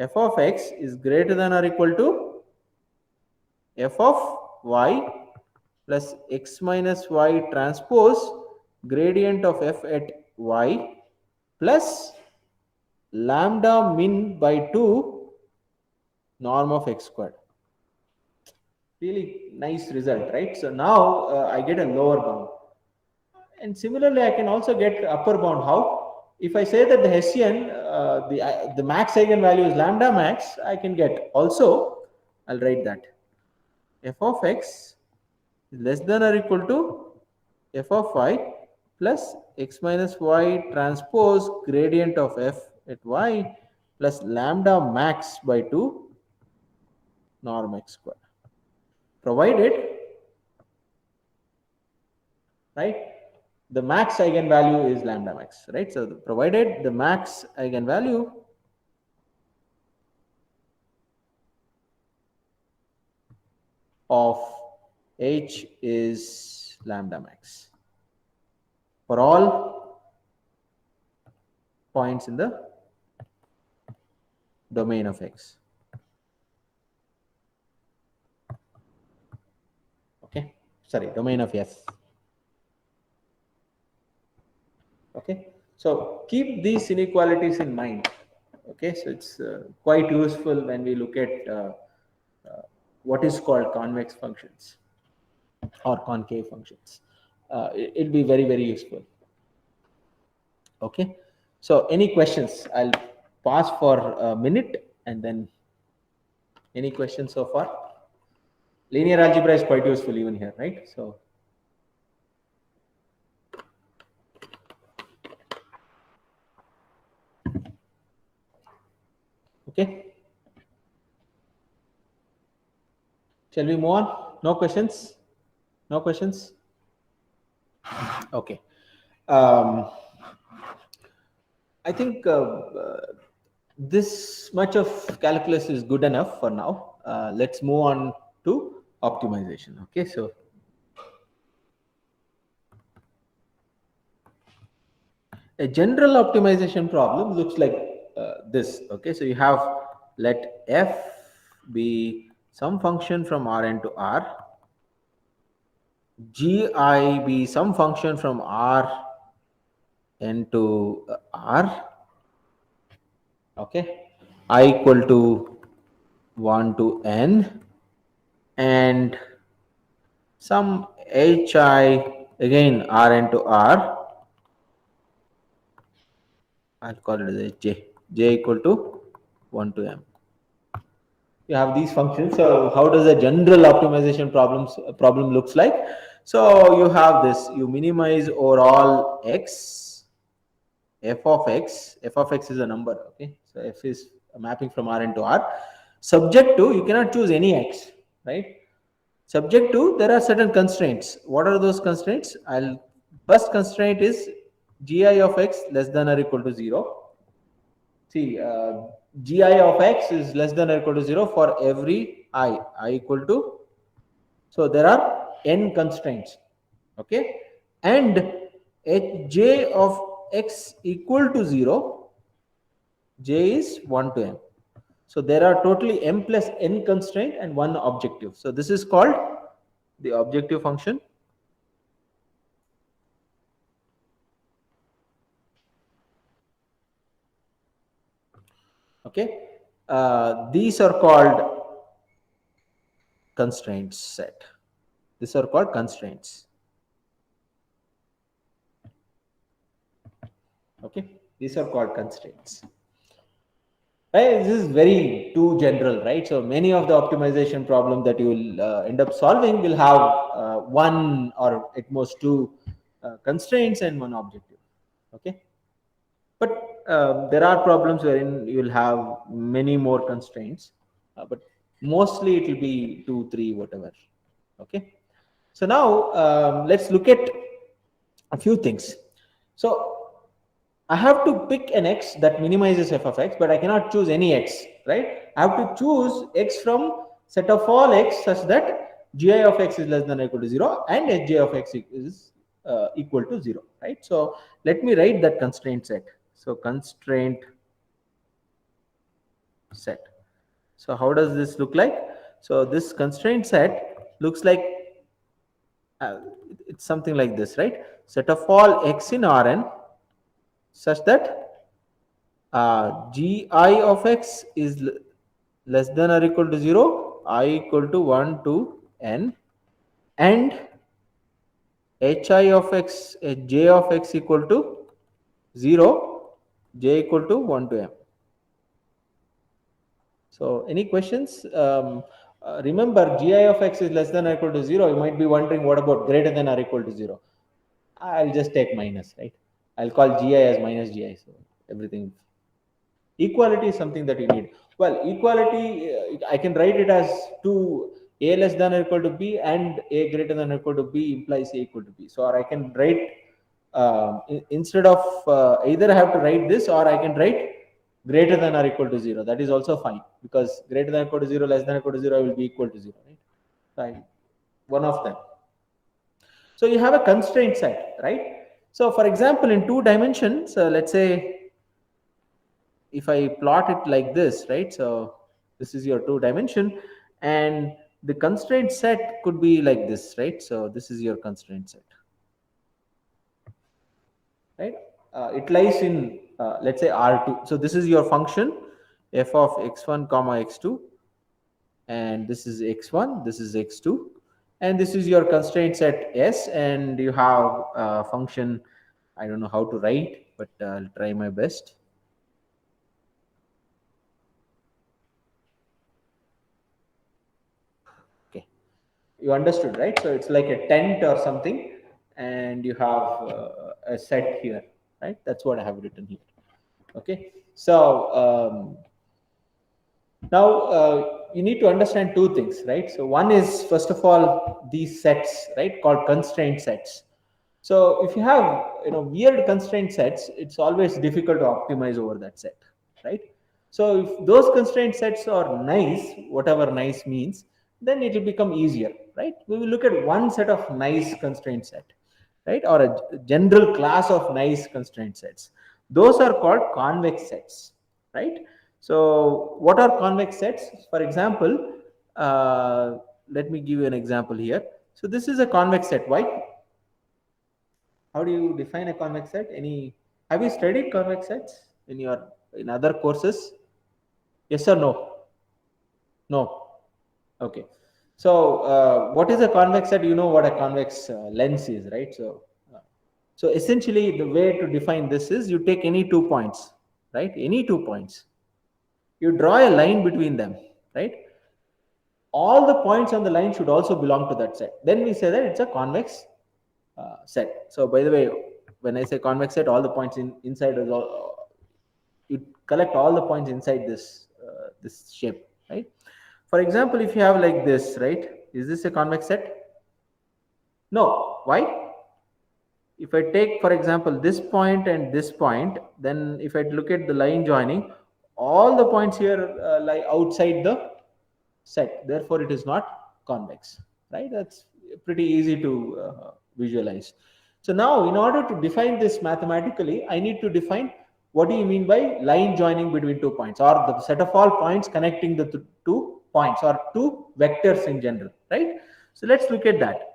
f of x is greater than or equal to f of y plus x minus y transpose gradient of f at y plus lambda min by 2 norm of x squared. Really nice result, right? So now I get a lower bound. And similarly, I can also get upper bound. How? If I say that the Hessian, the max eigenvalue is lambda max, I can get also, I'll write that f of x is less than or equal to f of y plus x minus y transpose gradient of f at y plus lambda max by 2 norm x squared. Provided, right, the max eigenvalue is lambda max, right? So provided the max eigenvalue of h is lambda max for all points in the domain of x. Okay, sorry, domain of f. Okay, so keep these inequalities in mind. Okay, so it's quite useful when we look at what is called convex functions or concave functions. It'll be very, very useful. Okay, so any questions? I'll pause for a minute and then any questions so far? Linear algebra is quite useful even here, right? So okay, shall we move on? No questions? No questions? Okay. I think this much of calculus is good enough for now. Let's move on to optimization. Okay, so a general optimization problem looks like this. Okay, so you have let f be some function from Rn to R, gi be some function from Rn to R. Okay, I equal to 1 to n, and some hi again Rn to R. I'll call it as j equal to 1 to m. You have these functions. So how does a general optimization problem looks like? So you have this. You minimize overall x, f of x. F of x is a number. Okay, so f is a mapping from Rn to R. Subject to, you cannot choose any x, right? Subject to, there are certain constraints. What are those constraints? First constraint is gi of x less than or equal to 0. See, gi of x is less than or equal to 0 for every I equal to, so there are n constraints. Okay, and j of x equal to 0, j is 1 to m. So there are totally m plus n constraint and one objective. So this is called the objective function. Okay, these are called constraints set. These are called constraints. Okay, these are called constraints. Right? This is very too general, right? So many of the optimization problems that you will end up solving will have one or at most two constraints and one objective. Okay, but there are problems wherein you will have many more constraints, but mostly it will be 2, 3, whatever. Okay, so now let's look at a few things. So I have to pick an x that minimizes f of x, but I cannot choose any x, right? I have to choose x from set of all x such that gi of x is less than or equal to 0 and hj of x is equal to 0, right? So let me write that constraint set. So constraint set. So how does this look like? So this constraint set looks like uh, it's something like this, right? Set of all x in Rn such that gi of x is less than or equal to 0, I equal to 1 to n, and hi of x, j of x equal to 0, j equal to 1 to m. So any questions? Remember, gi of x is less than or equal to 0. You might be wondering, what about greater than or equal to 0? I'll just take minus, right? I'll call gi as minus gi. So everything. Equality is something that you need. Well, equality, I can write it as 2, a less than or equal to b and a greater than or equal to b implies a equal to b. So, or I can write, instead of either I have to write this, or I can write greater than or equal to 0. That is also fine, because greater than or equal to 0, less than or equal to 0 will be equal to 0, right? So one of them. So you have a constraint set, right? So for example, in 2 dimensions, let's say if I plot it like this, right? So this is your 2 dimension, and the constraint set could be like this, right? So this is your constraint set, right? It lies in, let's say, R2. So this is your function f of x1 comma x2, and this is x1, this is x2, and this is your constraint set S, and you have a function. I don't know how to write, but I'll try my best. Okay, you understood, right? So it's like a tent or something, and you have a set here, right? That's what I have written here. Okay, so now you need to understand 2 things, right? So one is, first of all, these sets, right, called constraint sets. So if you have, weird constraint sets, it's always difficult to optimize over that set, right? So if those constraint sets are nice, whatever nice means, then it will become easier, right? We will look at one set of nice constraint set, right, or a general class of nice constraint sets. Those are called convex sets, right? So what are convex sets? For example, let me give you an example here. So this is a convex set. Why? How do you define a convex set? Any, have you studied convex sets in other courses? Yes or no? No. Okay. So what is a convex set? You know what a convex lens is, right? So essentially, the way to define this is, you take any 2 points, right? Any 2 points. You draw a line between them, right? All the points on the line should also belong to that set. Then we say that it's a convex set. So by the way, when I say convex set, all the points inside is all, you collect all the points inside this shape, right? For example, if you have like this, right? Is this a convex set? No. Why? If I take, for example, this point and this point, then if I look at the line joining, all the points here lie outside the set. Therefore, it is not convex, right? That's pretty easy to visualize. So now, in order to define this mathematically, I need to define, what do you mean by line joining between 2 points, or the set of all points connecting the 2 points, or 2 vectors in general, right? So let's look at that.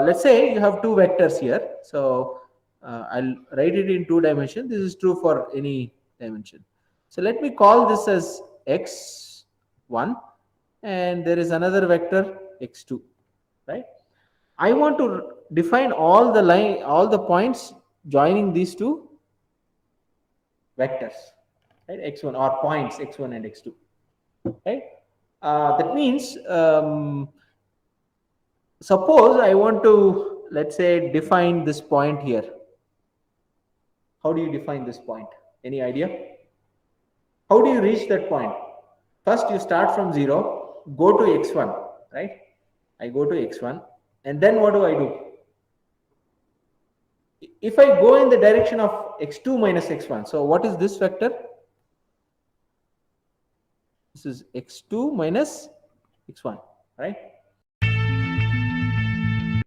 Let's say you have 2 vectors here. So I'll write it in 2 dimensions. This is true for any dimension. So let me call this as x1, and there is another vector x2, right? I want to define all the points joining these 2 vectors, right? X1, or points x1 and x2, right? That means, suppose I want to, let's say, define this point here. How do you define this point? Any idea? How do you reach that point? First, you start from 0, go to x1, right? I go to x1, and then what do? If I go in the direction of x2 minus x1, so what is this vector? This is x2 minus x1, right?